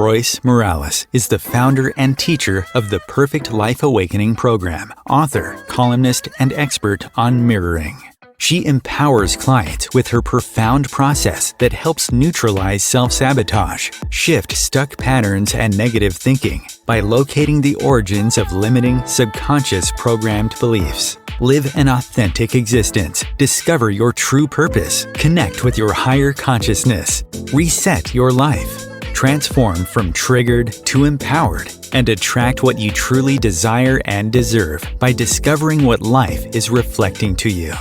Royce Morales is the founder and teacher of the Perfect Life Awakening program, author, columnist, and expert on mirroring. She empowers clients with her profound process that helps neutralize self-sabotage, shift stuck patterns and negative thinking by locating the origins of limiting subconscious programmed beliefs. Live an authentic existence. Discover your true purpose. Connect with your higher consciousness. Reset your life. Transform from triggered to empowered and attract what you truly desire and deserve by discovering what life is reflecting to you.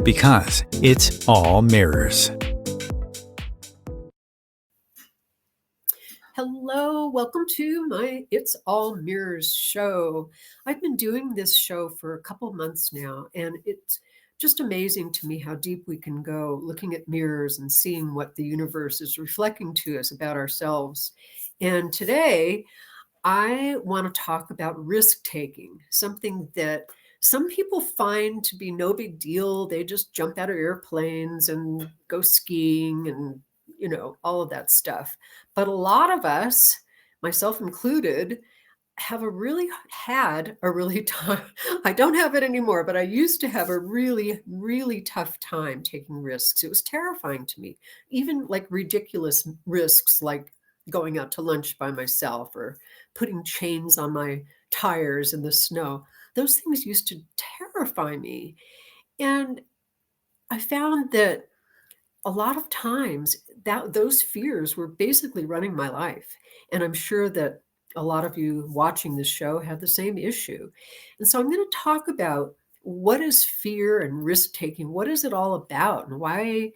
Because it's all mirrors. Hello, welcome to my It's All Mirrors show. I've been doing this show for a couple months now, and it's just amazing to me how deep we can go looking at mirrors and seeing what the universe is reflecting to us about ourselves. And today, I want to talk about risk-taking, something that some people find to be no big deal. They just jump out of airplanes and go skiing and all of that stuff. But a lot of us, myself included, had a really tough, I don't have it anymore, but I used to have a really, really tough time taking risks. It was terrifying to me, even like ridiculous risks like going out to lunch by myself or putting chains on my tires in the snow. Those things used to terrify me. And I found that a lot of times that those fears were basically running my life. And I'm sure that a lot of you watching this show have the same issue. And so I'm going to talk about what is fear and risk taking? What is it all about? And why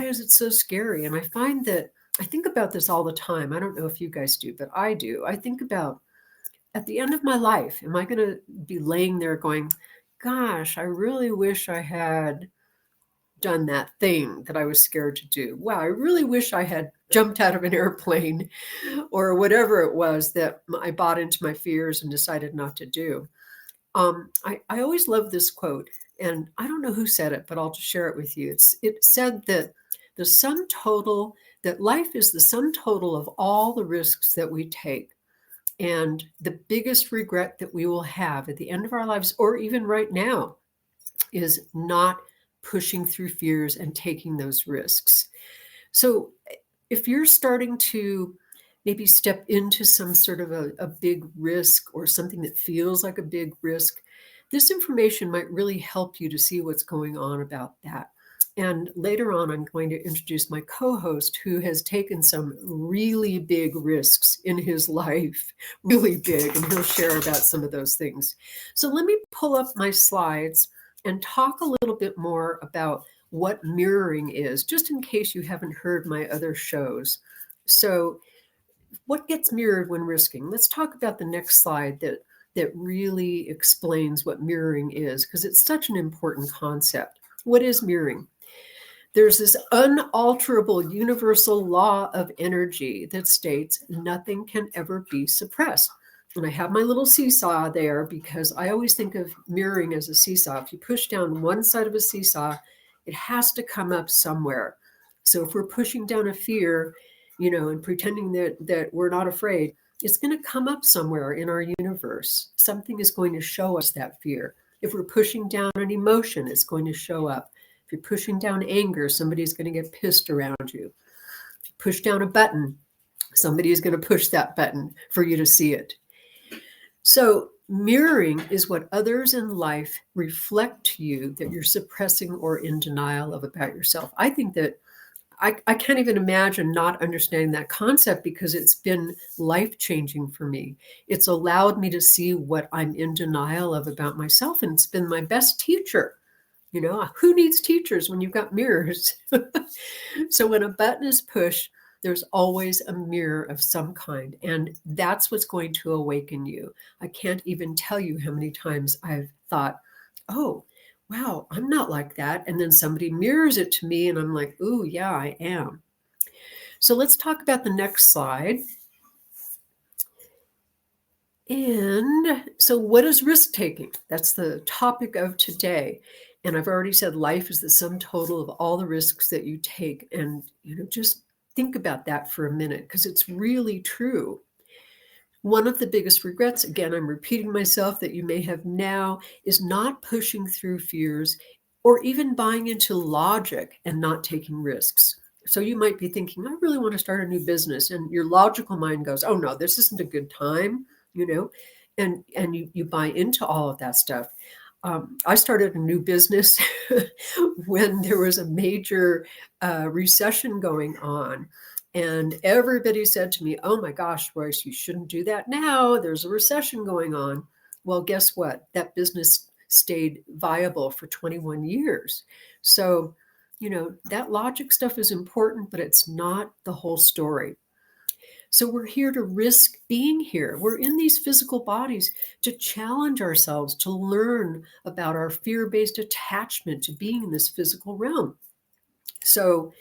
is it so scary? And I find that I think about this all the time. I don't know if you guys do, but I do. I think about at the end of my life, am I going to be laying there going, gosh, I really wish I had done that thing that I was scared to do. Wow, I really wish I had jumped out of an airplane or whatever it was that I bought into my fears and decided not to do. I always love this quote, and I don't know who said it, but I'll just share it with you. It said that that life is the sum total of all the risks that we take. And the biggest regret that we will have at the end of our lives, or even right now, is not pushing through fears and taking those risks. So if you're starting to maybe step into some sort of a big risk or something that feels like a big risk, this information might really help you to see what's going on about that. And later on, I'm going to introduce my co-host who has taken some really big risks in his life, really big, and he'll share about some of those things. So let me pull up my slides and talk a little bit more about what mirroring is, just in case you haven't heard my other shows. So what gets mirrored when risking? Let's talk about the next slide that really explains what mirroring is, because it's such an important concept. What is mirroring? There's this unalterable universal law of energy that states nothing can ever be suppressed. And I have my little seesaw there because I always think of mirroring as a seesaw. If you push down one side of a seesaw, it has to come up somewhere. So if we're pushing down a fear, and pretending that we're not afraid, it's going to come up somewhere in our universe. Something is going to show us that fear. If we're pushing down an emotion, it's going to show up. If you're pushing down anger, somebody's going to get pissed around you. If you push down a button, somebody is going to push that button for you to see it. So mirroring is what others in life reflect to you that you're suppressing or in denial of about yourself. I think that I can't even imagine not understanding that concept because it's been life-changing for me. It's allowed me to see what I'm in denial of about myself, and it's been my best teacher. Who needs teachers when you've got mirrors? So when a button is pushed, there's always a mirror of some kind, and that's what's going to awaken you. I can't even tell you how many times I've thought, oh, wow, I'm not like that. And then somebody mirrors it to me and I'm like, ooh, yeah, I am. So let's talk about the next slide. And so what is risk taking? That's the topic of today. And I've already said life is the sum total of all the risks that you take. And, just Think about that for a minute, because it's really true. One of the biggest regrets, again, I'm repeating myself, that you may have now is not pushing through fears or even buying into logic and not taking risks. So you might be thinking, I really want to start a new business. And your logical mind goes, oh no, this isn't a good time, you know, and you buy into all of that stuff. I started a new business when there was a major recession going on. And everybody said to me, oh my gosh, Royce, you shouldn't do that now. There's a recession going on. Well, guess what? That business stayed viable for 21 years. So, that logic stuff is important, but it's not the whole story. So we're here to risk being here. We're in these physical bodies to challenge ourselves, to learn about our fear-based attachment to being in this physical realm. So,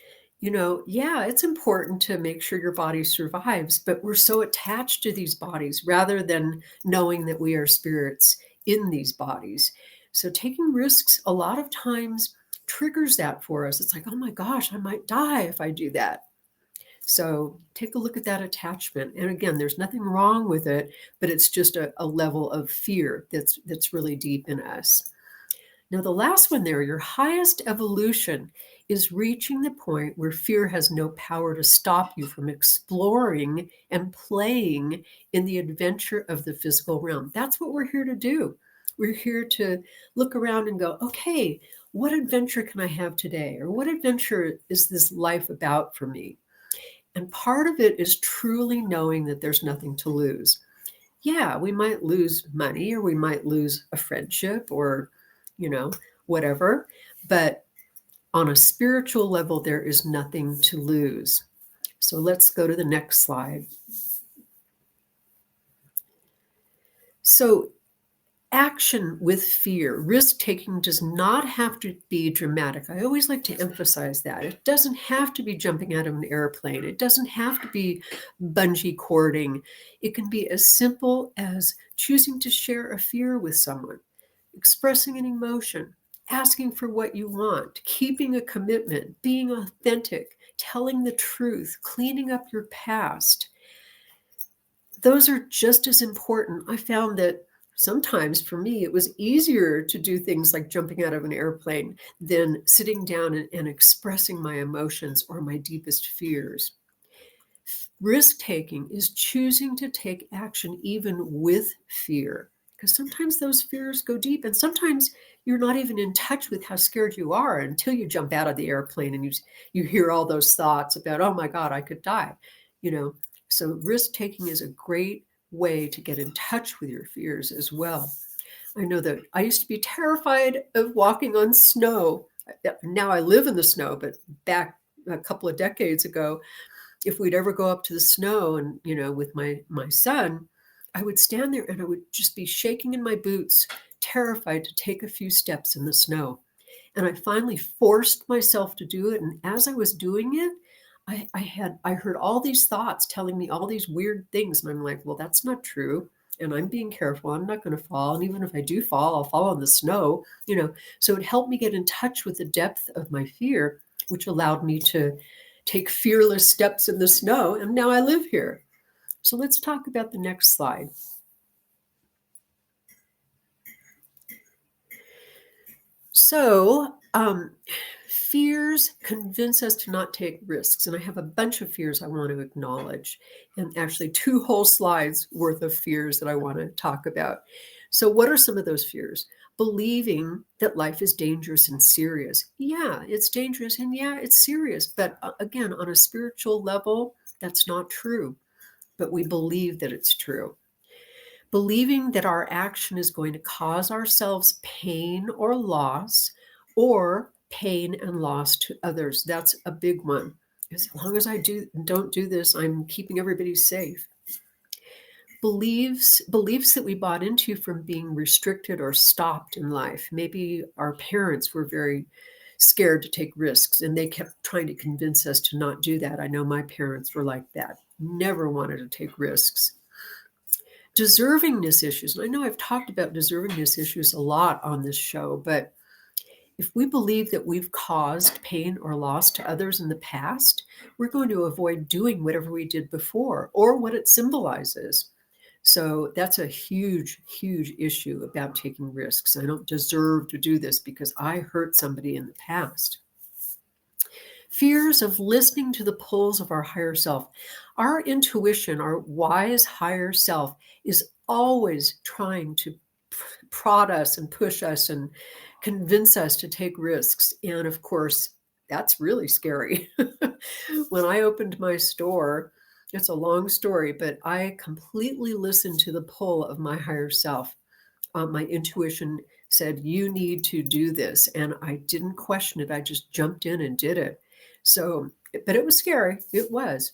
yeah, it's important to make sure your body survives, but we're so attached to these bodies rather than knowing that we are spirits in these bodies. So taking risks a lot of times triggers that for us. It's like, oh my gosh, I might die if I do that. So take a look at that attachment. And again, there's nothing wrong with it, but it's just a level of fear that's really deep in us. Now, the last one there, your highest evolution is reaching the point where fear has no power to stop you from exploring and playing in the adventure of the physical realm. That's what we're here to do. We're here to look around and go, okay, what adventure can I have today? Or what adventure is this life about for me? And part of it is truly knowing that there's nothing to lose. Yeah, we might lose money or we might lose a friendship or, you know, whatever. But on a spiritual level, there is nothing to lose. So let's go to the next slide. So action with fear, risk taking does not have to be dramatic. I always like to emphasize that. It doesn't have to be jumping out of an airplane. It doesn't have to be bungee cording. It can be as simple as choosing to share a fear with someone, expressing an emotion, asking for what you want, keeping a commitment, being authentic, telling the truth, cleaning up your past. Those are just as important. I found that sometimes for me, it was easier to do things like jumping out of an airplane than sitting down and expressing my emotions or my deepest fears. Risk taking is choosing to take action even with fear, because sometimes those fears go deep, and sometimes you're not even in touch with how scared you are until you jump out of the airplane and you hear all those thoughts about, oh my God, I could die. So risk taking is a great way to get in touch with your fears as well. I know that I used to be terrified of walking on snow. Now I live in the snow, but back a couple of decades ago, if we'd ever go up to the snow and, with my son, I would stand there and I would just be shaking in my boots, terrified to take a few steps in the snow. And I finally forced myself to do it. And as I was doing it, I heard all these thoughts telling me all these weird things. And I'm like, well, that's not true. And I'm being careful. I'm not going to fall. And even if I do fall, I'll fall in the snow. So it helped me get in touch with the depth of my fear, which allowed me to take fearless steps in the snow. And now I live here. So let's talk about the next slide. So, fears convince us to not take risks. And I have a bunch of fears I want to acknowledge, and actually 2 whole slides worth of fears that I want to talk about. So what are some of those fears? Believing that life is dangerous and serious. Yeah, it's dangerous and yeah, it's serious. But again, on a spiritual level, that's not true. But we believe that it's true. Believing that our action is going to cause ourselves pain or loss, or pain and loss to others. That's a big one. As long as I don't do this, I'm keeping everybody safe. Beliefs that we bought into from being restricted or stopped in life. Maybe our parents were very scared to take risks and they kept trying to convince us to not do that. I know my parents were like that, never wanted to take risks. Deservingness issues. And I know I've talked about deservingness issues a lot on this show, but If we believe that we've caused pain or loss to others in the past, we're going to avoid doing whatever we did before or what it symbolizes. So that's a huge, huge issue about taking risks. I don't deserve to do this because I hurt somebody in the past. Fears of listening to the pulls of our higher self. Our intuition, our wise higher self, is always trying to prod us and push us and convince us to take risks. And of course, that's really scary. When I opened my store, it's a long story, but I completely listened to the pull of my higher self. My intuition said, you need to do this. And I didn't question it. I just jumped in and did it. So, but it was scary. It was.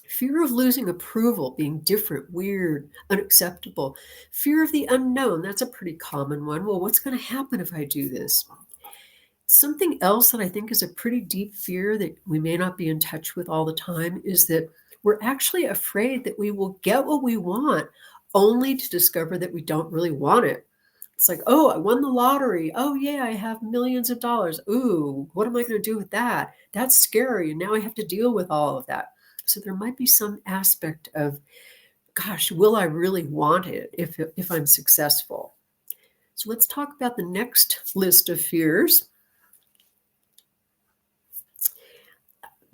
Fear of losing approval, being different, weird, unacceptable. Fear of the unknown, that's a pretty common one. Well, what's going to happen if I do this? Something else that I think is a pretty deep fear that we may not be in touch with all the time is that we're actually afraid that we will get what we want only to discover that we don't really want it. It's like, oh, I won the lottery. Oh, yeah, I have millions of dollars. Ooh, what am I going to do with that? That's scary. And now I have to deal with all of that. So there might be some aspect of, gosh, will I really want it if I'm successful? So let's talk about the next list of fears.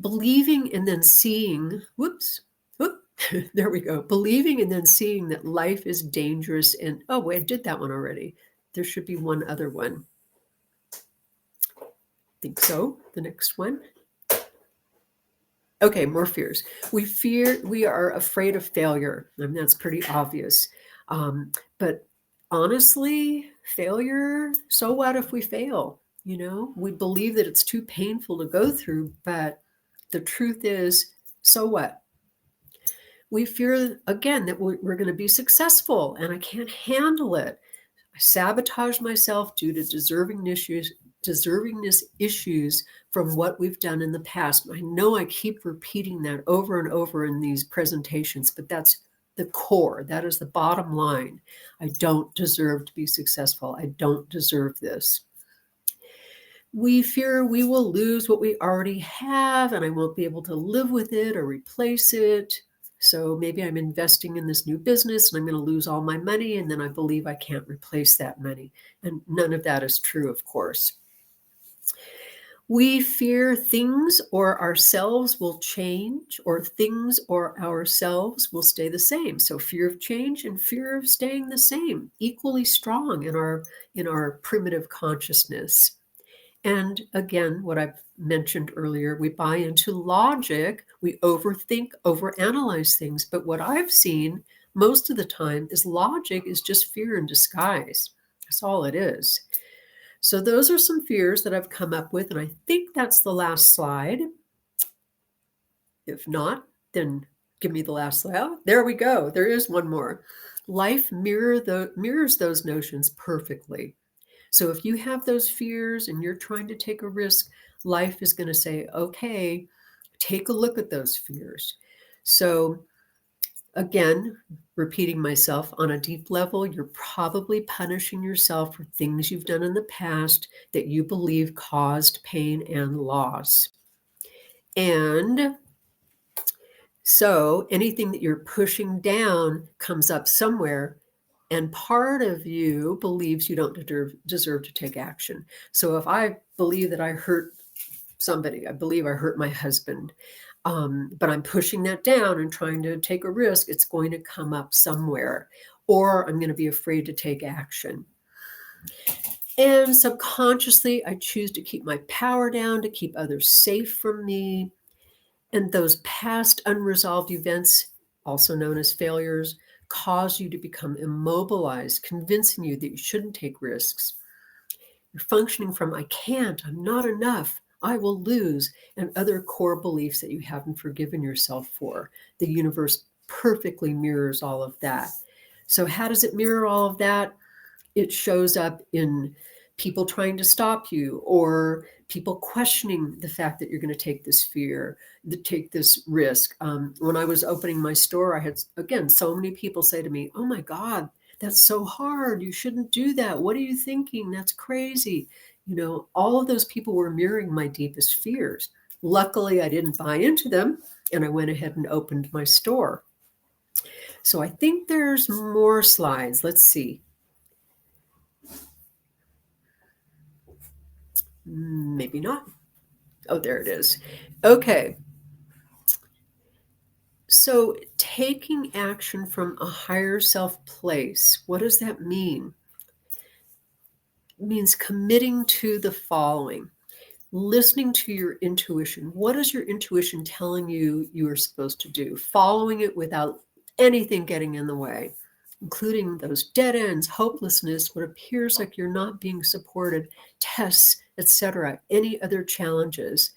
Believing and then seeing, there we go. Believing and then seeing that life is dangerous. And oh, wait, I did that one already. There should be one other one. I think so. The next one. Okay, more fears. We are afraid of failure. I mean, that's pretty obvious. But honestly, failure, so what if we fail? We believe that it's too painful to go through, but the truth is, so what? We fear, again, that we're going to be successful and I can't handle it. I sabotage myself due to deservingness issues from what we've done in the past. I know I keep repeating that over and over in these presentations, but that's the core. That is the bottom line. I don't deserve to be successful. I don't deserve this. We fear we will lose what we already have and I won't be able to live with it or replace it. So maybe I'm investing in this new business and I'm going to lose all my money and then I believe I can't replace that money. And none of that is true, of course. We fear things or ourselves will change or things or ourselves will stay the same. So fear of change and fear of staying the same, equally strong in our primitive consciousness. And again, what I've mentioned earlier, we buy into logic, we overthink, overanalyze things. But what I've seen most of the time is logic is just fear in disguise. That's all it is. So those are some fears that I've come up with, and I think that's the last slide. If not, then give me the last slide. Oh, there we go. There is one more. Life mirrors those notions perfectly. So if you have those fears and you're trying to take a risk, life is going to say, okay, take a look at those fears. So again, repeating myself, on a deep level, you're probably punishing yourself for things you've done in the past that you believe caused pain and loss. And so anything that you're pushing down comes up somewhere. And part of you believes you don't deserve to take action. So if I believe that I hurt somebody, I believe I hurt my husband, but I'm pushing that down and trying to take a risk, it's going to come up somewhere, or I'm going to be afraid to take action. And subconsciously, I choose to keep my power down, to keep others safe from me. And those past unresolved events, also known as failures, cause you to become immobilized, convincing you that you shouldn't take risks. You're functioning from, I can't, I'm not enough, I will lose, and other core beliefs that you haven't forgiven yourself for. The universe perfectly mirrors all of that. So how does it mirror all of that? It shows up in people trying to stop you or people questioning the fact that you're going to take this take this risk. When I was opening my store, I had, again, so many people say to me, oh my God, that's so hard. You shouldn't do that. What are you thinking? That's crazy. All of those people were mirroring my deepest fears. Luckily, I didn't buy into them, and I went ahead and opened my store. So I think there's more slides. Let's see. Maybe not. Oh, there it is. Okay. So taking action from a higher self place, what does that mean? It means committing to the following. Listening to your intuition. What is your intuition telling you are supposed to do? Following it without anything getting in the way, including those dead ends, hopelessness, what appears like you're not being supported, tests, etc., any other challenges.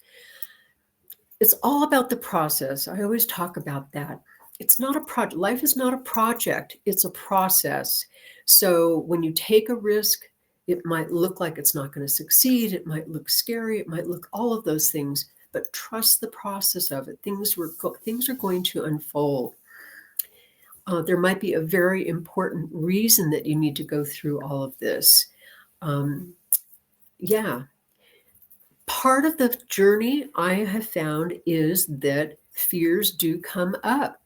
It's all about the process. I always talk about that. It's not a project. Life is not a project. It's a process. So when you take a risk, it might look like it's not going to succeed. It might look scary. It might look all of those things, but trust the process of it. Things are going to unfold. There might be a very important reason that you need to go through all of this. Yeah. Part of the journey I have found is that fears do come up.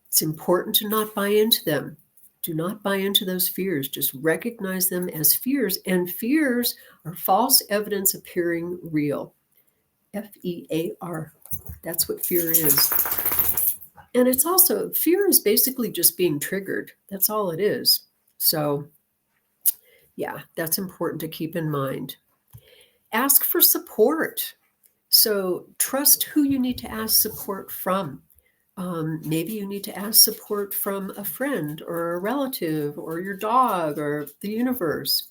It's important to not buy into them. Do not buy into those fears. Just recognize them as fears. And fears are false evidence appearing real. FEAR. That's what fear is. And it's also, fear is basically just being triggered. That's all it is. So, yeah, that's important to keep in mind. Ask for support. So trust who you need to ask support from. Maybe you need to ask support from a friend or a relative or your dog or the universe.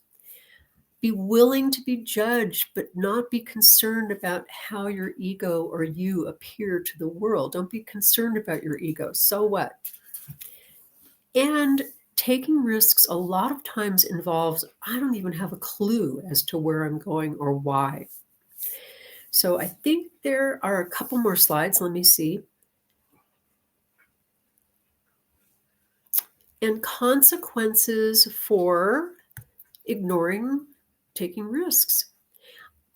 Be willing to be judged, but not be concerned about how your ego or you appear to the world. Don't be concerned about your ego. So what? And taking risks a lot of times involves, I don't even have a clue as to where I'm going or why. So I think there are a couple more slides. Let me see. And consequences for ignoring taking risks.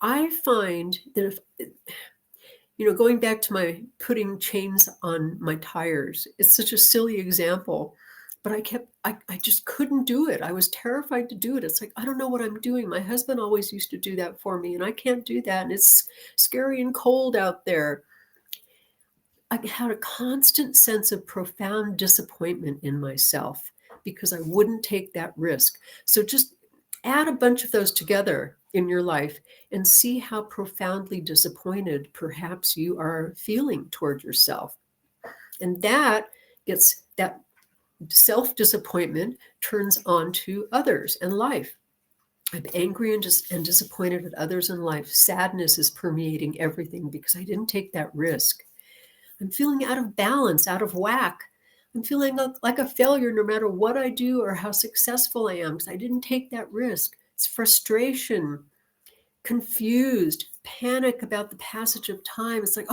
I find that if, going back to my putting chains on my tires, it's such a silly example, but I just couldn't do it. I was terrified to do it. It's like, I don't know what I'm doing. My husband always used to do that for me, and I can't do that. And it's scary and cold out there. I had a constant sense of profound disappointment in myself because I wouldn't take that risk. So just add a bunch of those together in your life and see how profoundly disappointed perhaps you are feeling toward yourself. And that self-disappointment turns on to others and life. I'm angry and disappointed at others in life. Sadness is permeating everything because I didn't take that risk. I'm feeling out of balance, out of whack. I'm feeling like a failure no matter what I do or how successful I am because I didn't take that risk. It's frustration, confused, panic about the passage of time. It's like,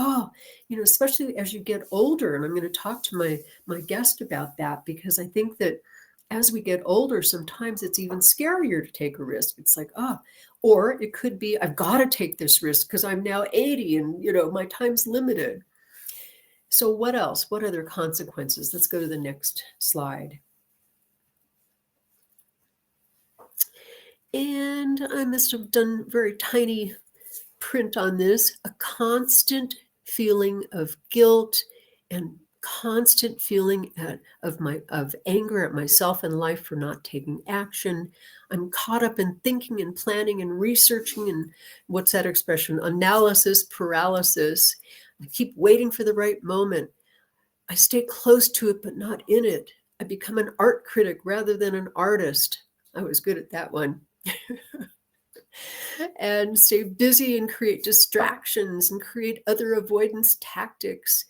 especially as you get older, and I'm going to talk to my guest about that because I think that as we get older, sometimes it's even scarier to take a risk. It's like, or it could be, I've got to take this risk because I'm now 80 and, my time's limited. So what else? What other consequences? Let's go to the next slide. And I must have done very tiny print on this. A constant feeling of guilt and constant feeling of anger at myself and life for not taking action. I'm caught up in thinking and planning and researching and what's that expression? Analysis paralysis. I keep waiting for the right moment. I stay close to it, but not in it. I become an art critic rather than an artist. I was good at that one. And stay busy and create distractions and create other avoidance tactics.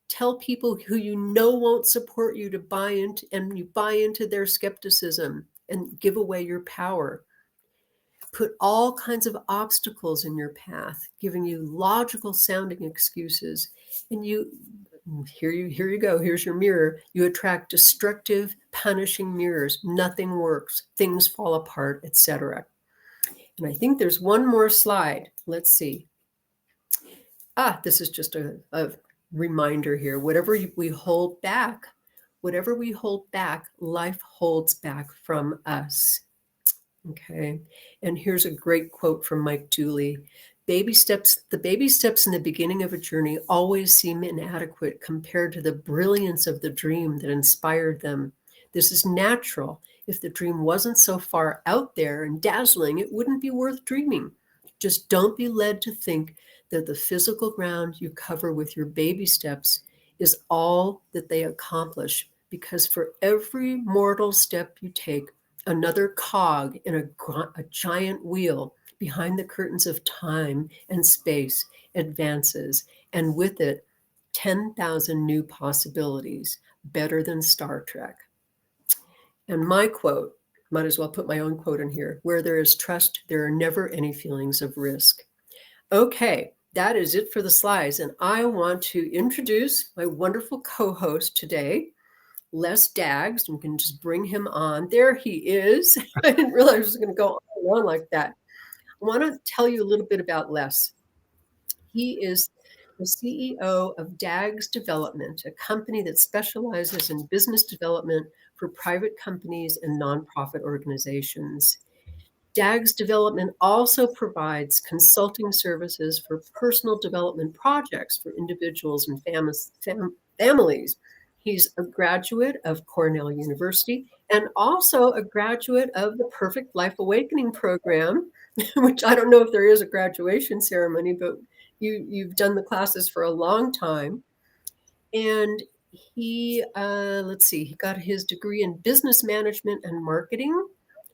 Tell people who you know won't support you to buy into, and you buy into their skepticism and give away your power. Put all kinds of obstacles in your path, giving you logical sounding excuses. And here you go. Here's your mirror. You attract destructive, punishing mirrors. Nothing works. Things fall apart, etc. And I think there's one more slide. Let's see. This is just a reminder here. We hold back, whatever we hold back, life holds back from us. Okay. And here's a great quote from Mike Dooley. The baby steps in the beginning of a journey always seem inadequate compared to the brilliance of the dream that inspired them. This is natural. If the dream wasn't so far out there and dazzling, it wouldn't be worth dreaming. Just don't be led to think that the physical ground you cover with your baby steps is all that they accomplish, because for every mortal step you take, another cog in a giant wheel behind the curtains of time and space advances, and with it, 10,000 new possibilities, better than Star Trek. And my quote, might as well put my own quote in here: where there is trust, there are never any feelings of risk. Okay, that is it for the slides. And I want to introduce my wonderful co-host today, Les Daggs. We can just bring him on. There he is. I didn't realize I was going to go on like that. I want to tell you a little bit about Les. He is the CEO of Daggs Development, a company that specializes in business development for private companies and nonprofit organizations. Daggs Development also provides consulting services for personal development projects for individuals and families. He's a graduate of Cornell University and also a graduate of the Perfect Life Awakening program, which I don't know if there is a graduation ceremony, but you've done the classes for a long time. And he, let's see, he got his degree in business management and marketing.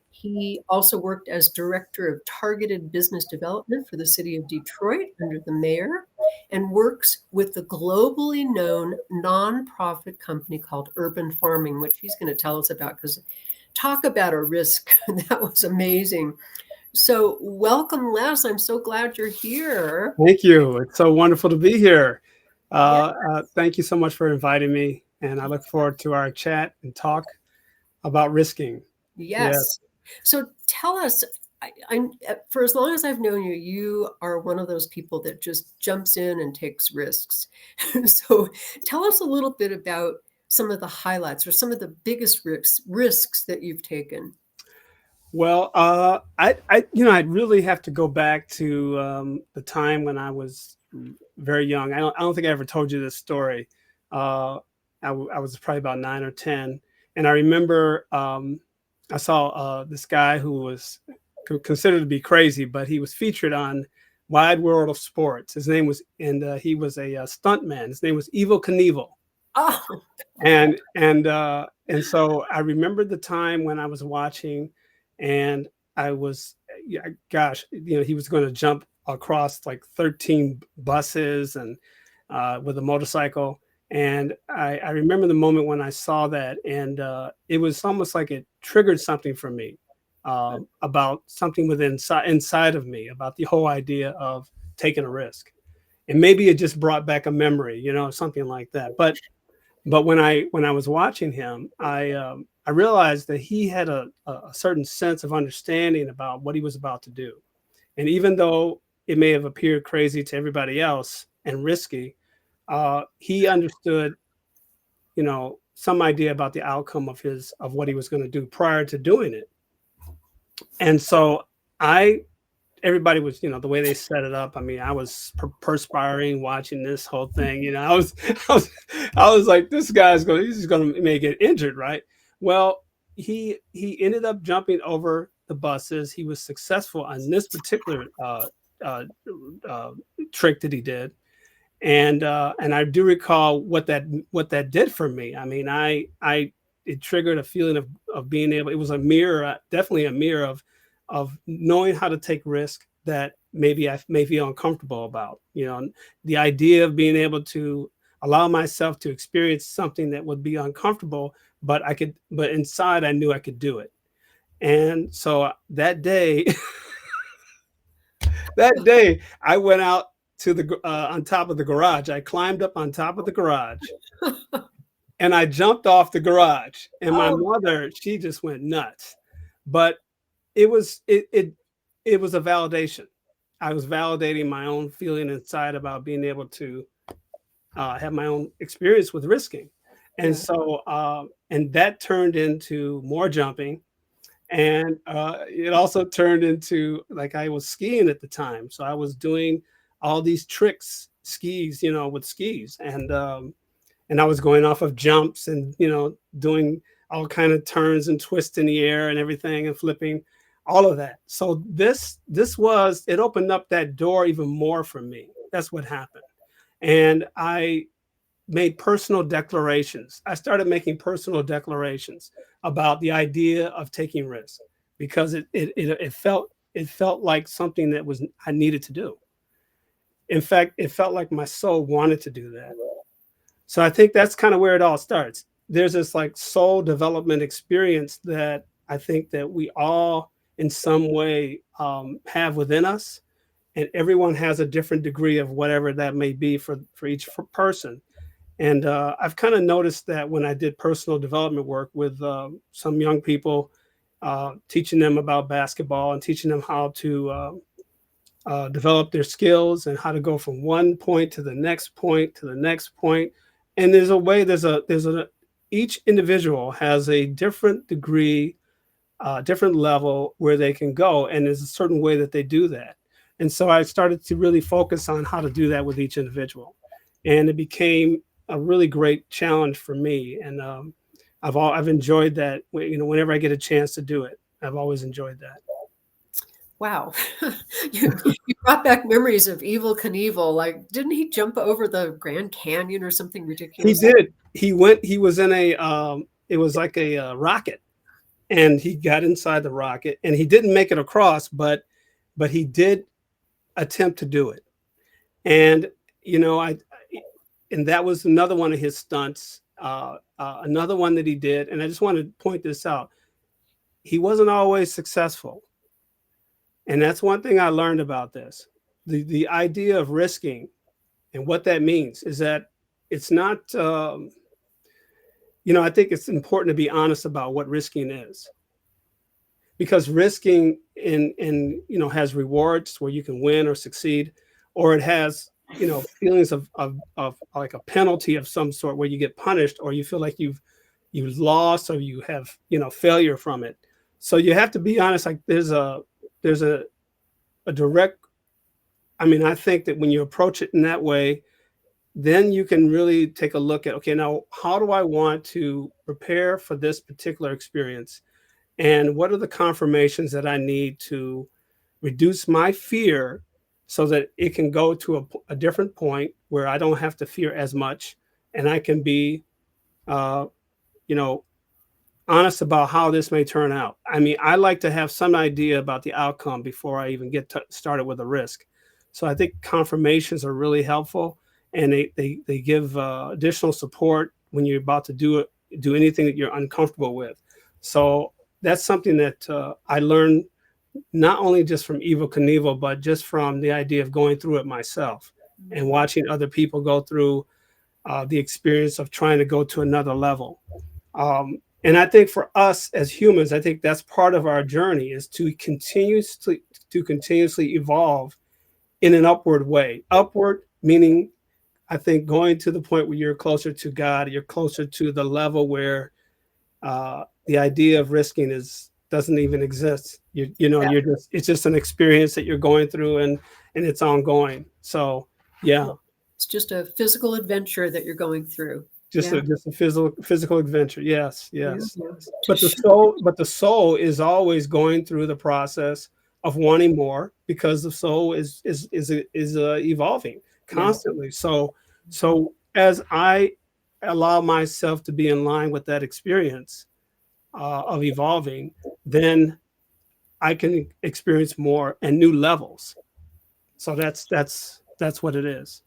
He also worked as director of targeted business development for the city of Detroit under the mayor, and works with the globally known nonprofit company called Urban Farming, which he's going to tell us about, because talk about a risk. That was amazing. So welcome, Les. I'm so glad you're here. Thank you. It's so wonderful to be here. Yes. Thank you so much for inviting me. And I look forward to our chat and talk about risking. Yes. So tell us, for as long as I've known you, you are one of those people that just jumps in and takes risks. So tell us a little bit about some of the highlights or some of the biggest risks that you've taken. Well, I'd really have to go back to the time when I was very young. I don't think I ever told you this story. I was probably about 9 or 10, and I remember I saw this guy who was considered to be crazy, but he was featured on Wide World of Sports. His name was, and he was a stuntman. His name was Evel Knievel. Oh, And so I remembered the time when I was watching, and I was, yeah, gosh, he was going to jump across like 13 buses and with a motorcycle. And I remember the moment when I saw that, and it was almost like it triggered something for me about something inside of me, about the whole idea of taking a risk. And maybe it just brought back a memory, something like that. But when I was watching him, I realized that he had a certain sense of understanding about what he was about to do. And even though it may have appeared crazy to everybody else and risky, he understood, some idea about the outcome of what he was going to do prior to doing it. And so everybody was, the way they set it up. I mean, I was perspiring watching this whole thing. I was like, he's going to may get injured, right? Well, he ended up jumping over the buses. He was successful on this particular trick that he did, and I do recall what that did for me. I mean, it triggered a feeling of being able. It was a mirror, definitely a mirror of knowing how to take risk that maybe I may feel uncomfortable about. The idea of being able to allow myself to experience something that would be uncomfortable, but inside I knew I could do it. And so that day, I went out to the on top of the garage. I climbed up on top of the garage. And I jumped off the garage, and my mother, she just went nuts. But it it was a validation. I was validating my own feeling inside about being able to have my own experience with risking. And Yeah. so, and that turned into more jumping. And it also turned into, like, I was skiing at the time. So I was doing all these tricks, skis, with skis. And I was going off of jumps and, doing all kind of turns and twists in the air and everything and flipping, all of that. So it opened up that door even more for me. That's what happened. And I made personal declarations. I started making personal declarations about the idea of taking risks because it felt like something that was I needed to do. In fact, it felt like my soul wanted to do that. So I think that's kind of where it all starts. There's this like soul development experience that I think that we all in some way have within us, and everyone has a different degree of whatever that may be for each person. And I've kind of noticed that when I did personal development work with some young people, teaching them about basketball and teaching them how to develop their skills and how to go from one point to the next point to the next point. And each individual has a different degree, different level where they can go. And there's a certain way that they do that. And so I started to really focus on how to do that with each individual. And it became a really great challenge for me. And I've enjoyed that, whenever I get a chance to do it, I've always enjoyed that. Wow. You brought back memories of Evil Knievel. Like, didn't he jump over the Grand Canyon or something He ridiculous? did. He was in it was like a rocket, and he got inside the rocket, and he didn't make it across, but he did attempt to do it. And, and that was another one of his stunts, another one that he did. And I just want to point this out. He wasn't always successful. And that's one thing I learned about this. The idea of risking and what that means is that it's not, I think it's important to be honest about what risking is, because risking has rewards where you can win or succeed, or it has, feelings of like a penalty of some sort where you get punished or you feel like you've lost or you have, failure from it. So you have to be honest. Like there's a direct, I think that when you approach it in that way, then you can really take a look at, okay, now how do I want to prepare for this particular experience? And what are the confirmations that I need to reduce my fear so that it can go to a different point where I don't have to fear as much, and I can be, uh, you know, honest about how this may turn out. I like to have some idea about the outcome before I even get started with a risk. So I think confirmations are really helpful, and they give additional support when you're about to do anything that you're uncomfortable with. So that's something that I learned not only just from Evil Knievel, but just from the idea of going through it myself and watching other people go through the experience of trying to go to another level. And I think for us as humans, I think that's part of our journey, is to continuously evolve in an upward way. Upward meaning, I think, going to the point where you're closer to God, you're closer to the level where the idea of risking doesn't even exist. Yeah. It's just an experience that you're going through, and it's ongoing. So yeah. It's just a physical adventure that you're going through. Just Yeah. a physical adventure. Yes, Yeah. yes. Yeah. But the soul is always going through the process of wanting more, because the soul is evolving Yeah. constantly. So as I allow myself to be in line with that experience of evolving, then I can experience more and new levels. So that's what it is.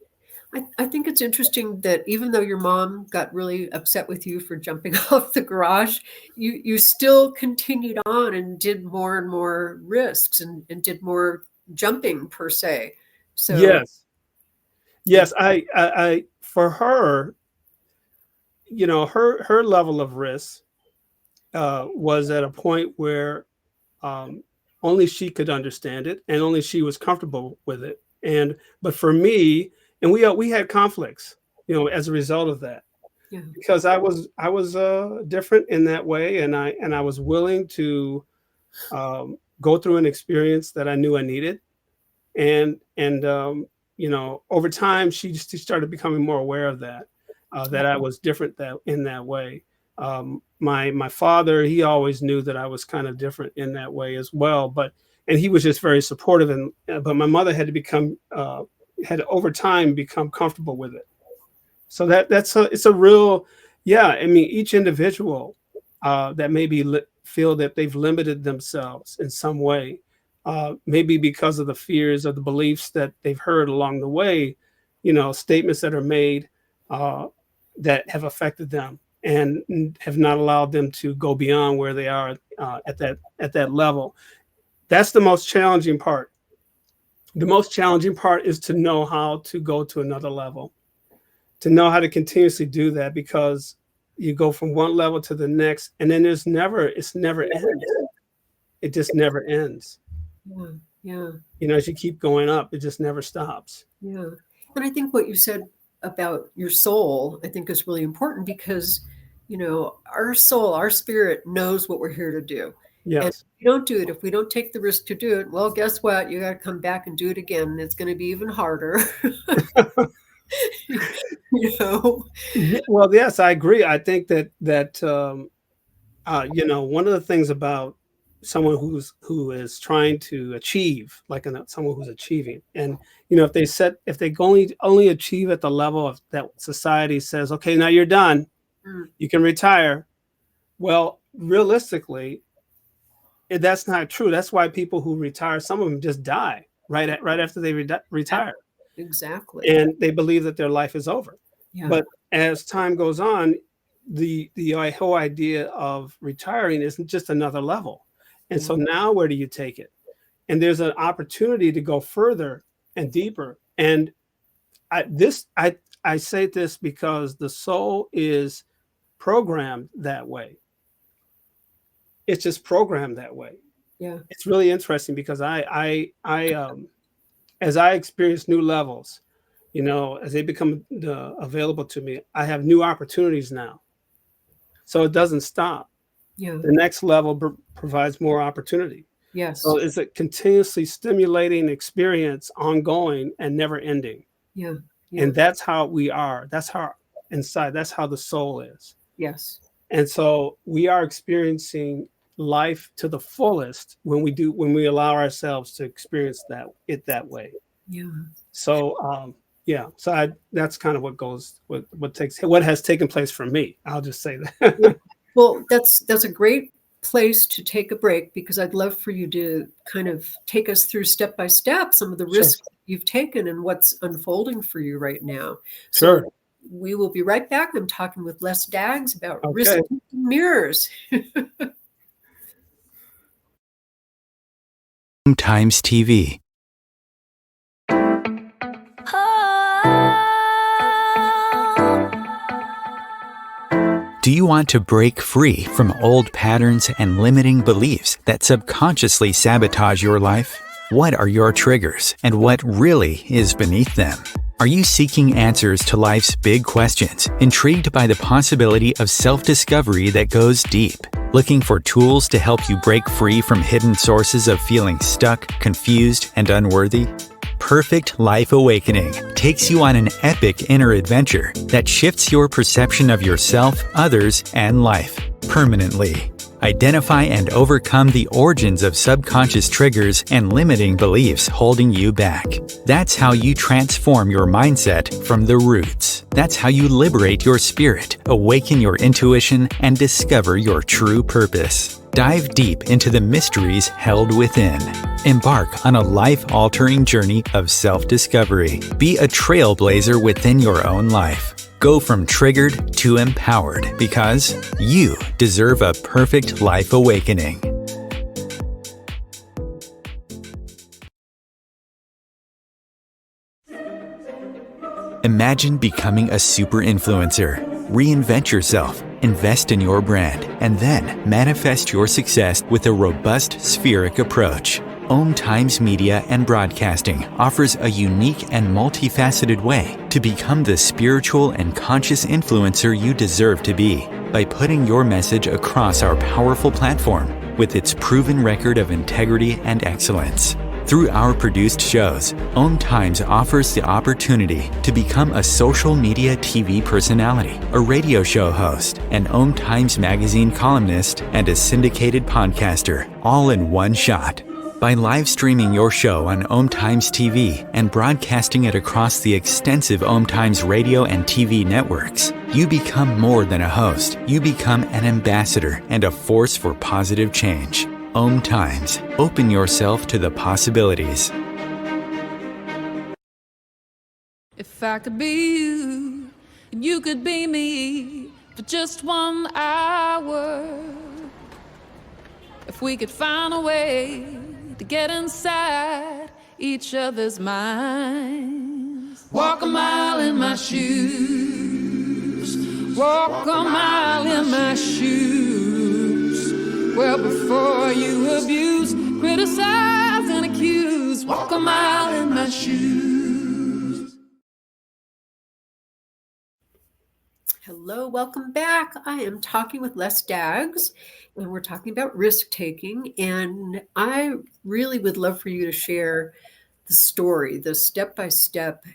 I think it's interesting that even though your mom got really upset with you for jumping off the garage, you still continued on and did more and more risks and did more jumping per se. So Yes, yes. I for her, her level of risk was at a point where only she could understand it, and only she was comfortable with it. But for me, and we had conflicts, as a result of that, Yeah. because I was different in that way, and I was willing to go through an experience that I knew I needed, and over time she started becoming more aware of that, that I was different that in that way. My father, he always knew that I was kind of different in that way as well, and he was just very supportive, and but my mother had to had over time become comfortable with it. So it's a real, yeah. I mean, each individual that maybe feel that they've limited themselves in some way, maybe because of the fears or the beliefs that they've heard along the way, statements that are made that have affected them and have not allowed them to go beyond where they are at that level. That's the most challenging part. The most challenging part is to know how to go to another level, to know how to continuously do that, because you go from one level to the next, and then it's never ends. It just never ends. Yeah. Yeah. As you keep going up, it just never stops. Yeah. And I think what you said about your soul, I think is really important, because, our soul, our spirit knows what we're here to do. And Yes. if we don't do it, if we don't take the risk to do it, well, guess what? You got to come back and do it again. And it's going to be even harder. Well, yes, I agree. I think that one of the things about someone who is trying to achieve, like someone who's achieving, and if they only achieve at the level of that society says, okay, now you're done, you can retire. Well, realistically, that's not true. That's why people who retire, some of them just die right after they retire. Exactly. And they believe that their life is over. Yeah. But as time goes on, the whole idea of retiring isn't just another level. And so now where do you take it? And there's an opportunity to go further and deeper. And I say this because the soul is programmed that way. It's just programmed that way. Yeah. It's really interesting because as I experience new levels, as they become available to me, I have new opportunities now. So it doesn't stop. Yeah. The next level provides more opportunity. Yes. So it's a continuously stimulating experience, ongoing and never ending. Yeah. And that's how we are. That's how inside. That's how the soul is. Yes. And so we are experiencing life to the fullest when we allow ourselves to experience that way. Yeah. So so that's kind of what has taken place for me. I'll just say that. Yeah. Well, that's a great place to take a break, because I'd love for you to kind of take us through step by step some of the risks you've taken and what's unfolding for you right now. So we will be right back. I'm talking with Les Daggs about risk mirrors. Times TV. Do you want to break free from old patterns and limiting beliefs that subconsciously sabotage your life? What are your triggers, and what really is beneath them? Are you seeking answers to life's big questions, intrigued by the possibility of self-discovery that goes deep? Looking for tools to help you break free from hidden sources of feeling stuck, confused, and unworthy? Perfect Life Awakening takes you on an epic inner adventure that shifts your perception of yourself, others, and life permanently. Identify and overcome the origins of subconscious triggers and limiting beliefs holding you back. That's how you transform your mindset from the roots. That's how you liberate your spirit, awaken your intuition, and discover your true purpose. Dive deep into the mysteries held within. Embark on a life-altering journey of self-discovery. Be a trailblazer within your own life. Go from triggered to empowered, because you deserve a perfect life awakening. Imagine becoming a super influencer. Reinvent yourself, invest in your brand, and then manifest your success with a robust spheric approach. Om Times Media and Broadcasting offers a unique and multifaceted way to become the spiritual and conscious influencer you deserve to be by putting your message across our powerful platform with its proven record of integrity and excellence. Through our produced shows, Om Times offers the opportunity to become a social media TV personality, a radio show host, an Om Times magazine columnist, and a syndicated podcaster, all in one shot. By live streaming your show on Om Times TV and broadcasting it across the extensive Om Times radio and TV networks, you become more than a host. You become an ambassador and a force for positive change. Om Times. Open yourself to the possibilities. If I could be you, and you could be me for just 1 hour. If we could find a way to get inside each other's minds. Walk a mile in my shoes. Walk a mile in my shoes. Well, before you abuse, criticize, and accuse, walk a mile in my shoes. Hello, welcome back. I am talking with Les Daggs, and we're talking about risk-taking. And I really would love for you to share the story, the step-by-step,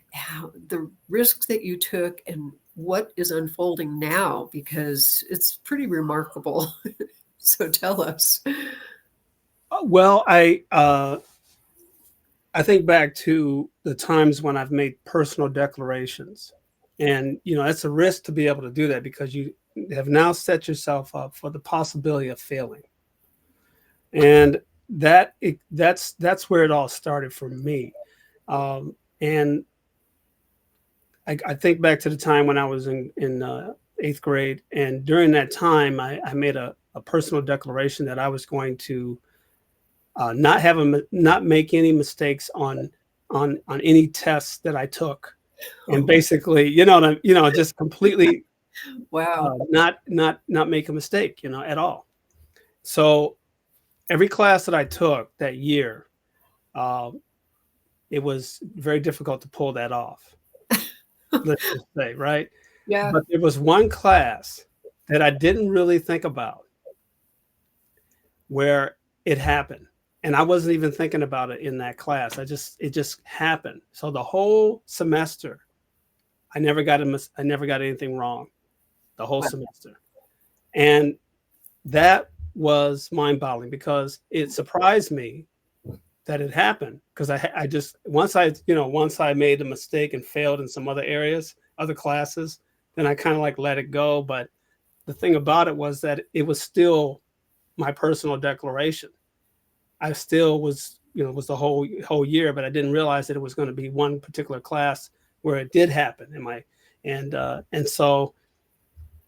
the risks that you took and what is unfolding now, because it's pretty remarkable. So tell us. Well, I think back to the times when I've made personal declarations, and it's a risk to be able to do that because you have now set yourself up for the possibility of failing, and that's where it all started for me. And I think back to the time when I was in 8th grade, and during that time, I made a personal declaration that I was going to not make any mistakes on any tests that I took, and basically, just completely Wow. not make a mistake, at all. So every class that I took that year, it was very difficult to pull that off. Let's just say, right? Yeah. But there was one class that I didn't really think about where it happened. And I wasn't even thinking about it in that class. It just happened. So the whole semester, I never got anything wrong the whole semester. And that was mind-boggling because it surprised me that it happened, because I just once I made a mistake and failed in some other areas, other classes, then I kind of like let it go. But the thing about it was that it was still my personal declaration. I still was the whole year, but I didn't realize that it was going to be one particular class where it did happen in my and so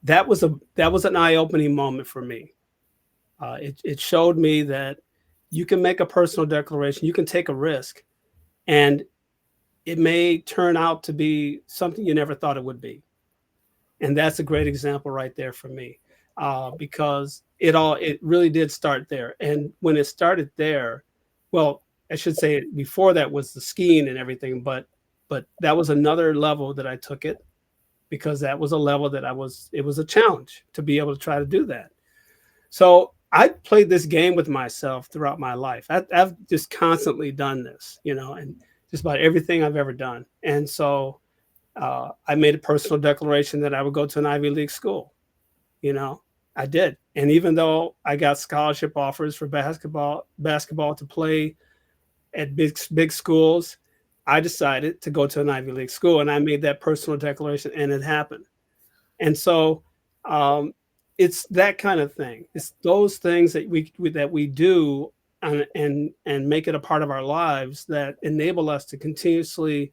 that was an eye-opening moment for me. It showed me that you can make a personal declaration, you can take a risk, and it may turn out to be something you never thought it would be. And that's a great example right there for me, because it really did start there. And when it started there, well, I should say before that was the skiing and everything, but that was another level that I took it, because that was a level that it was a challenge to be able to try to do that. So I played this game with myself throughout my life. I've just constantly done this, and just about everything I've ever done. And so I made a personal declaration that I would go to an Ivy League school. I did. And even though I got scholarship offers for basketball to play at big schools, I decided to go to an Ivy League school, and I made that personal declaration, and it happened. And so it's that kind of thing. It's those things that we do and make it a part of our lives that enable us to continuously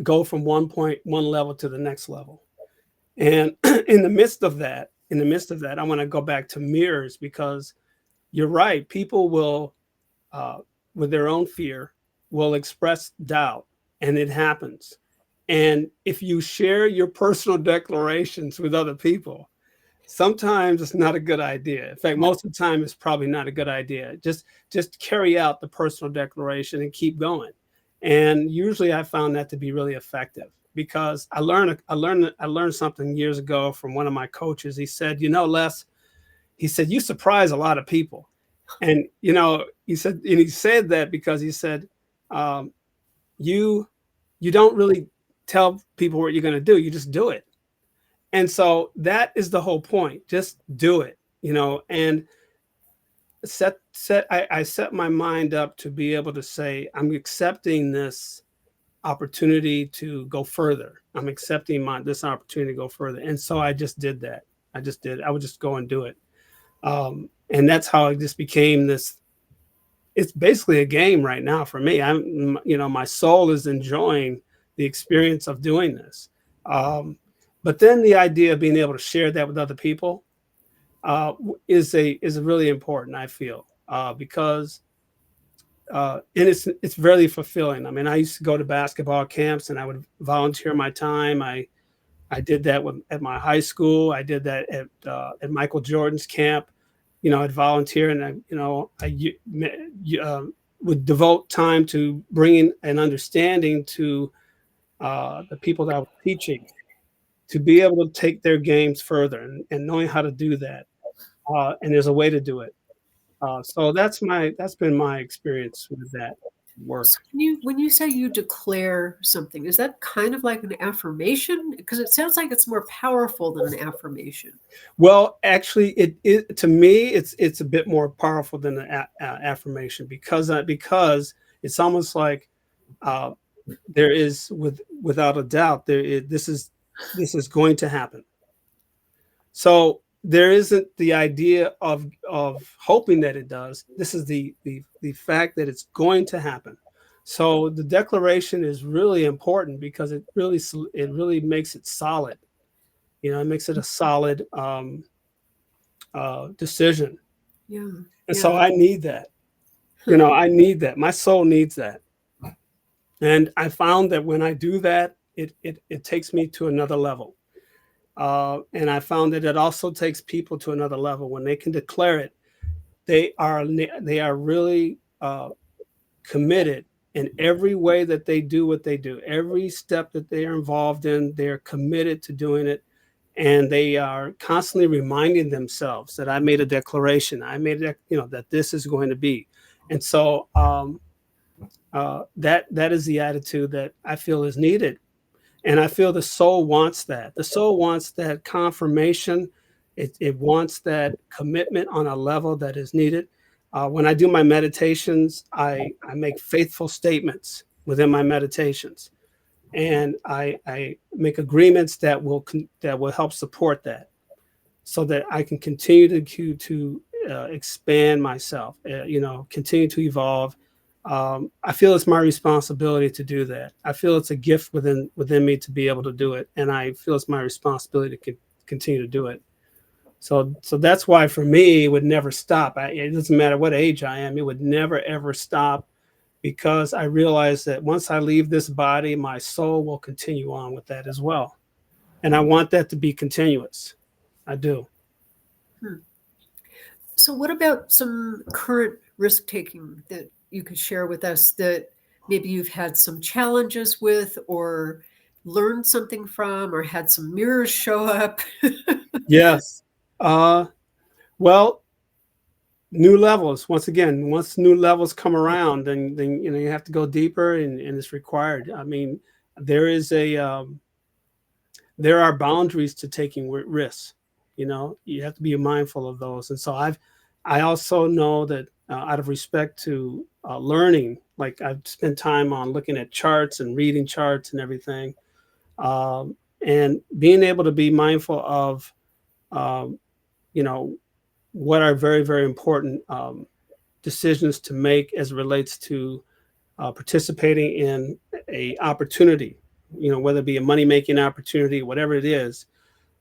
go from one level to the next level. And in the midst of that, I want to go back to mirrors, because you're right. People will, with their own fear, will express doubt, and it happens. And if you share your personal declarations with other people, sometimes it's not a good idea. In fact, most of the time it's probably not a good idea. Just carry out the personal declaration and keep going. And usually I found that to be really effective because I learned something years ago from one of my coaches. He said, Les, he said, you surprise a lot of people. And he said that because he said, um, you you don't really tell people what you're going to do. You just do it. And so that is the whole point. Just do it, and I set my mind up to be able to say, I'm accepting this opportunity to go further. I'm accepting this opportunity to go further. And so I just did that. I would just go and do it. And that's how it just became this. It's basically a game right now for me. My soul is enjoying the experience of doing this. But then the idea of being able to share that with other people is really important, I feel, because and it's very fulfilling. I mean, I used to go to basketball camps and I would volunteer my time. I did that at my high school. I did that at Michael Jordan's camp. I'd volunteer, and I would devote time to bringing an understanding to the people that I was teaching, to be able to take their games further, and knowing how to do that. And there's a way to do it. So that's been my experience with that work. So when you say you declare something, is that kind of like an affirmation? Because it sounds like it's more powerful than an affirmation. Well, actually, it to me, it's a bit more powerful than an affirmation because it's almost like there is, without a doubt, this is going to happen. So there isn't the idea of hoping that it does. This is the fact that it's going to happen. So the declaration is really important because it really makes it solid. It makes it a solid decision. Yeah. And so I need that. I need that. My soul needs that. And I found that when I do that, it takes me to another level. And I found that it also takes people to another level when they can declare it. They are really committed in every way that they do what they do. Every step that they are involved in, they're committed to doing it, and they are constantly reminding themselves that I made a declaration. I made that this is going to be, and so that is the attitude that I feel is needed. And I feel the soul wants that. The soul wants that confirmation. It wants that commitment on a level that is needed. When I do my meditations, I make faithful statements within my meditations, and I make agreements that will help support that, so that I can continue to expand myself. Continue to evolve. I feel it's my responsibility to do that. I feel it's a gift within me to be able to do it, and I feel it's my responsibility to continue to do it. So that's why for me it would never stop. It doesn't matter what age I am; it would never ever stop, because I realize that once I leave this body, my soul will continue on with that as well, and I want that to be continuous. I do. So what about some current risk taking that you could share with us that maybe you've had some challenges with, or learned something from, or had some mirrors show up? Yes. Well, new levels. Once again, once new levels come around, then you have to go deeper, and it's required. I mean, there are boundaries to taking risks. You have to be mindful of those. And so I also know that out of respect to learning, like I've spent time on looking at charts and reading charts and everything, and being able to be mindful of, what are very, very important decisions to make as it relates to participating in a opportunity, whether it be a money-making opportunity, whatever it is.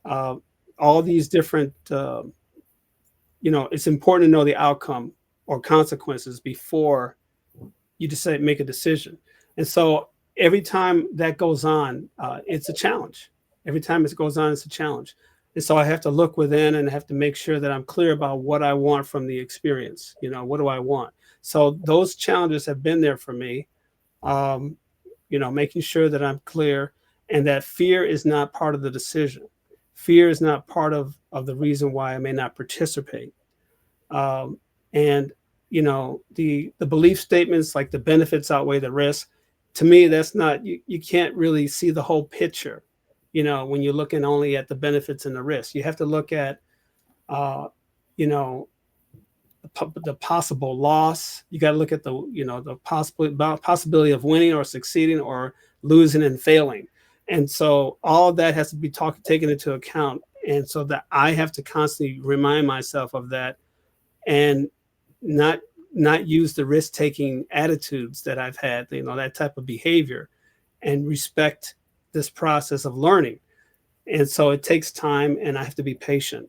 All these different, it's important to know the outcome or consequences before you decide make a decision. And so every time that goes on, it's a challenge. Every time it goes on, it's a challenge. And so I have to look within and have to make sure that I'm clear about what I want from the experience. What do I want? So those challenges have been there for me. Um, Making sure that I'm clear and that fear is not part of the decision. Fear is not part of the reason why I may not participate. Um, and the belief statements like the benefits outweigh the risk. To me, that's not you can't really see the whole picture. When you're looking only at the benefits and the risk, you have to look at uh, you know the possible loss. You got to look at the possibility of winning or succeeding or losing and failing. And so all of that has to be taken into account. And so that I have to constantly remind myself of that and not not use the risk taking attitudes that I've had, that type of behavior, and respect this process of learning. And so it takes time and I have to be patient.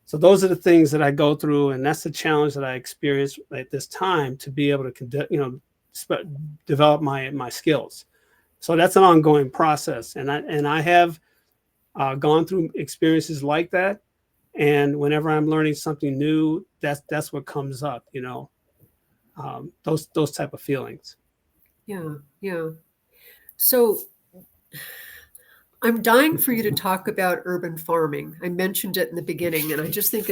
So those are the things that I go through, and that's the challenge that I experience at this time to be able to, develop my skills. So that's an ongoing process, and I have gone through experiences like that. And whenever I'm learning something new, that's what comes up, those type of feelings. Yeah, yeah. So I'm dying for you to talk about urban farming. I mentioned it in the beginning, and I just think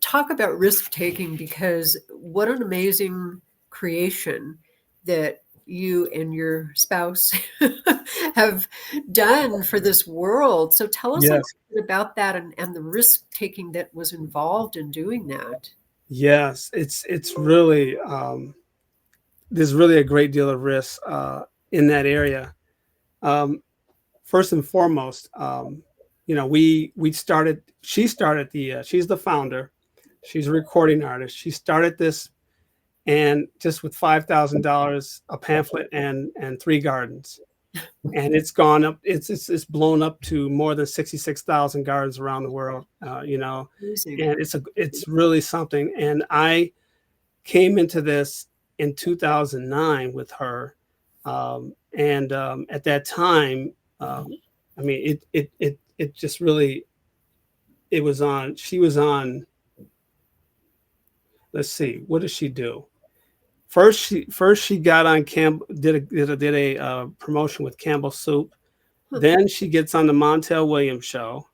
talk about risk taking, because what an amazing creation that you and your spouse have done for this world. So tell us a little Yes. bit about that and the risk taking that was involved in doing that. Yes, it's really there's really a great deal of risk in that area. Um, First and foremost, we started. She started she's the founder. She's a recording artist. She started this, and just with $5,000, a pamphlet, and 3 gardens, and it's gone up. It's blown up to more than 66,000 gardens around the world. Amazing. And it's really something. And I came into this in 2009 with her, and at that time, I mean, it just really it was on. She was on. Let's see, what did she do? First she got on Campbell, did a promotion with Campbell Soup. Then she gets on the Montel Williams show.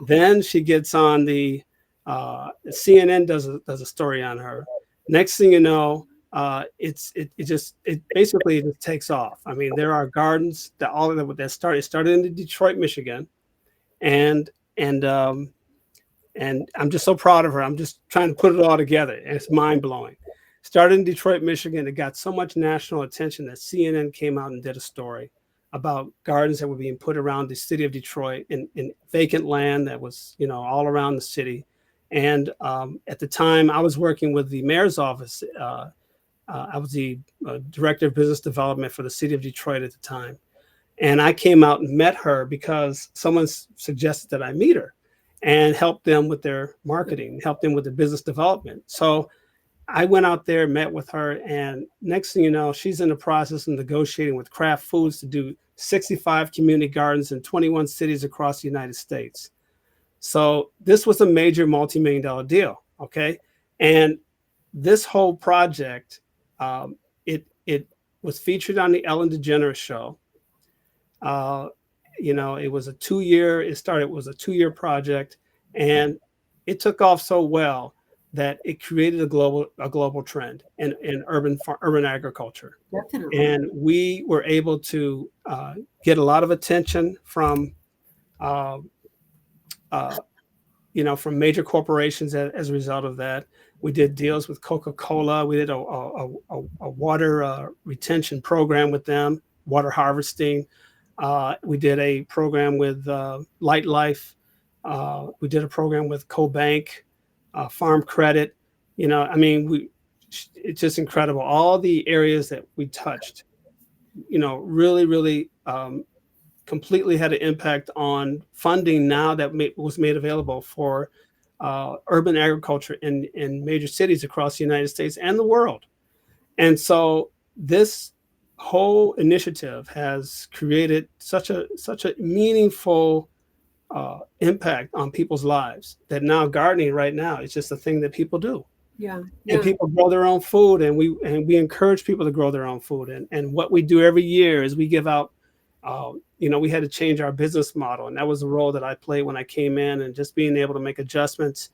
Then she gets on the CNN does a story on her. Next thing you know, it basically just takes off. I mean, there are gardens that all of them that started in Detroit, Michigan, and and um, and I'm just so proud of her. I'm just trying to put it all together, and it's mind blowing. Started in Detroit, Michigan. It got so much national attention that CNN came out and did a story about gardens that were being put around the city of Detroit in vacant land that was, all around the city. And at the time, I was working with the mayor's office. I was the director of business development for the city of Detroit at the time. And I came out and met her because someone suggested that I meet her and help them with their marketing, help them with the business development. So I went out there, met with her, and next thing you know, she's in the process of negotiating with Kraft Foods to do 65 community gardens in 21 cities across the United States. So this was a major multi-million-dollar deal, okay? And this whole project, it was featured on the Ellen DeGeneres show. It was a 2-year. It was a 2-year project, and it took off so well that it created a global trend in urban agriculture. Definitely. And we were able to get a lot of attention from from major corporations as a result of that. We did deals with Coca-Cola. We did a water retention program with them, water harvesting. We did a program with Light Life. We did a program with CoBank, Farm Credit. It's just incredible. All the areas that we touched, really, really completely had an impact on funding now that was made available for urban agriculture in major cities across the United States and the world. And so this whole initiative has created such a meaningful impact on people's lives that now gardening right now is just a thing that people do. Yeah. And Yeah. people grow their own food, and we encourage people to grow their own food. And what we do every year is we give out, we had to change our business model, and that was the role that I played when I came in, and just being able to make adjustments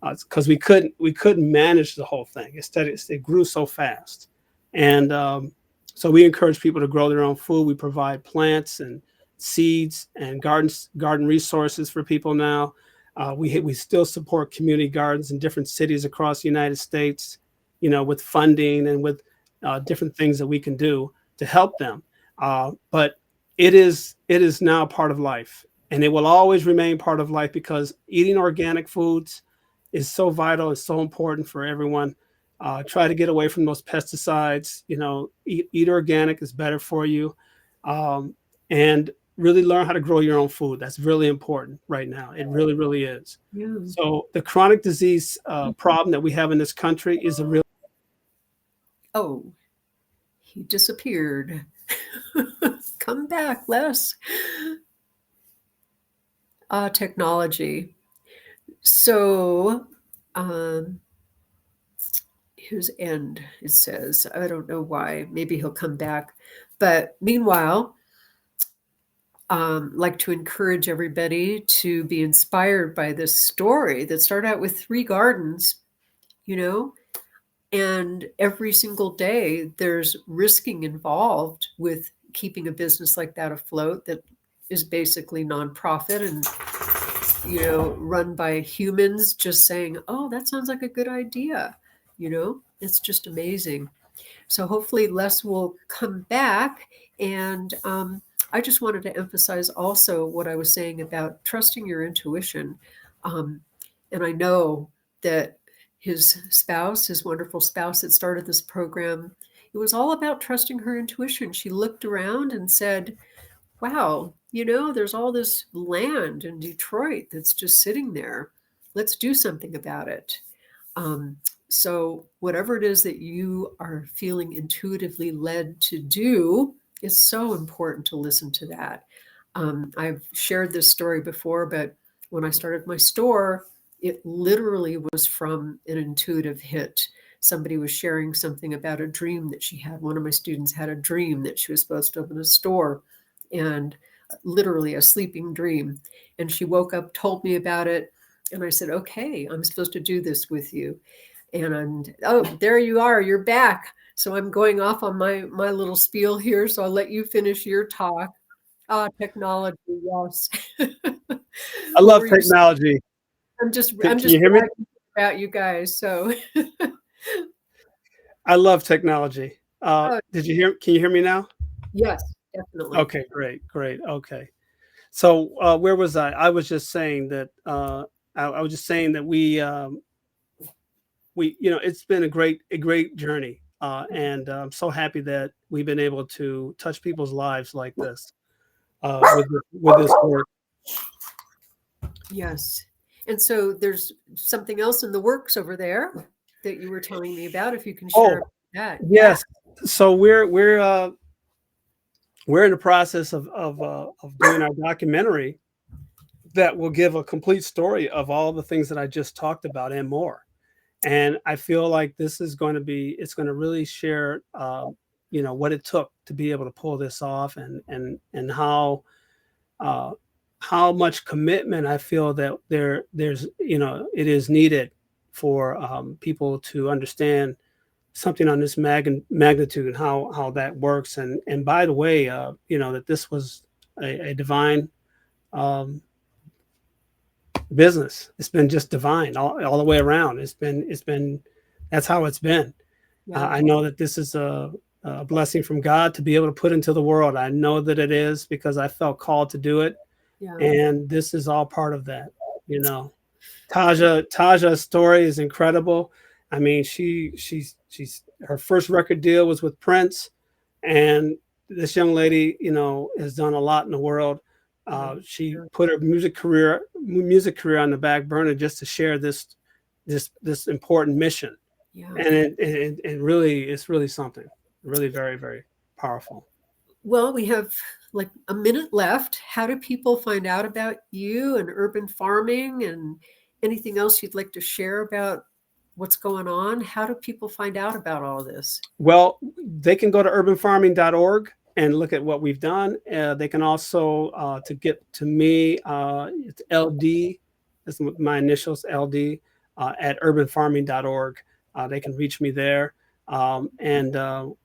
because we couldn't manage the whole thing. Instead, it grew so fast, and so we encourage people to grow their own food. We provide plants and seeds and garden resources for people now. We still support community gardens in different cities across the United States, with funding and with different things that we can do to help them. But it is now part of life, and it will always remain part of life because eating organic foods is so vital. It's so important for everyone. Try to get away from those pesticides. Eat organic is better for you, and really learn how to grow your own food. That's really important right now. It really, really is. Yeah. So the chronic disease problem that we have in this country is a real. Oh, he disappeared. Come back, Les. Technology. So, his end, it says. I don't know why. Maybe he'll come back. But meanwhile, like to encourage everybody to be inspired by this story that started out with 3 gardens, and every single day there's risking involved with keeping a business like that afloat that is basically nonprofit and run by humans just saying, oh, that sounds like a good idea. It's just amazing. So hopefully Les will come back. And I just wanted to emphasize also what I was saying about trusting your intuition. And I know that his wonderful spouse that started this program, it was all about trusting her intuition. She looked around and said, wow, there's all this land in Detroit that's just sitting there. Let's do something about it. So whatever it is that you are feeling intuitively led to do, it's so important to listen to that. I've shared this story before, but when I started my store, it literally was from an intuitive hit. Somebody was sharing something about a dream that she had. One of my students had a dream that she was supposed to open a store, and literally a sleeping dream. And she woke up, told me about it. And I said, okay, I'm supposed to do this with you. And oh, there you are, you're back. So I'm going off on my little spiel here. So I'll let you finish your talk. Technology, yes. I love technology. I'm just Can you hear me? About you guys. So I love technology. Can you hear me now? yes, definitely. Okay, great. Okay. So where was I? I was just saying that I was just saying that we it's been a great journey, and I'm so happy that we've been able to touch people's lives like this with this work. Yes. And so there's something else in the works over there that you were telling me about. If you can share that. Yes. So we're in the process of doing our documentary that will give a complete story of all the things that I just talked about and more. And I feel like this is going to it's going to really share, what it took to be able to pull this off, and how much commitment I feel that there's it is needed for people to understand something on this magnitude and how that works. And by the way, that this was a divine business. It's been just divine all the way around. It's been that's how it's been. Yeah. I know that this is a blessing from God to be able to put into the world. I know that it is because I felt called to do it. Yeah. And this is all part of that. Taja's story is incredible. I mean, she's her first record deal was with Prince, and this young lady, has done a lot in the world. She put her music career on the back burner just to share this important mission. Yeah. And it really, it's really something really very, very powerful. Well, we have like a minute left. How do people find out about you and urban farming and anything else you'd like to share about what's going on? How do people find out about all this? Well, they can go to urbanfarming.org and look at what we've done. They can also, to get to me, it's LD, that's my initials, LD, at urbanfarming.org. They can reach me there. You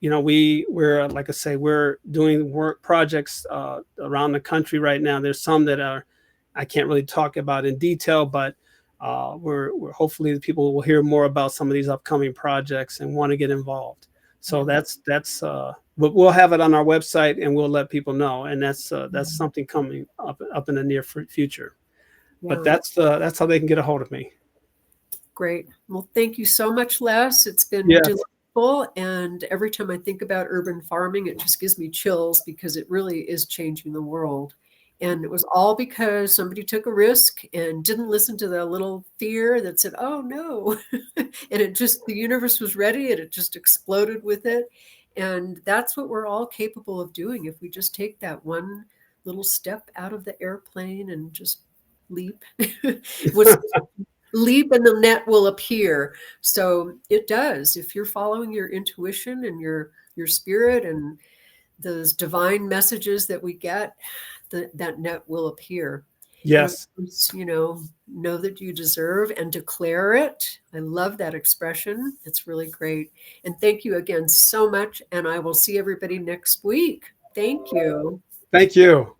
know, we're, like I say, we're doing work projects around the country right now. There's some that I can't really talk about in detail, but we're hopefully the people will hear more about some of these upcoming projects and want to get involved. So that's we'll have it on our website and we'll let people know. And that's something coming up in the near future. But that's how they can get a hold of me. Great. Well, thank you so much, Les. It's been delightful. And every time I think about urban farming, it just gives me chills because it really is changing the world. And it was all because somebody took a risk and didn't listen to the little fear that said, oh, no. And the universe was ready and it just exploded with it. And that's what we're all capable of doing if we just take that one little step out of the airplane and just leap. Leap and the net will appear. So it does. If you're following your intuition and your spirit and those divine messages that we get, that net will appear. Yes. You know that you deserve and declare it. I love that expression. It's really great. And thank you again so much. And I will see everybody next week. Thank you. Thank you.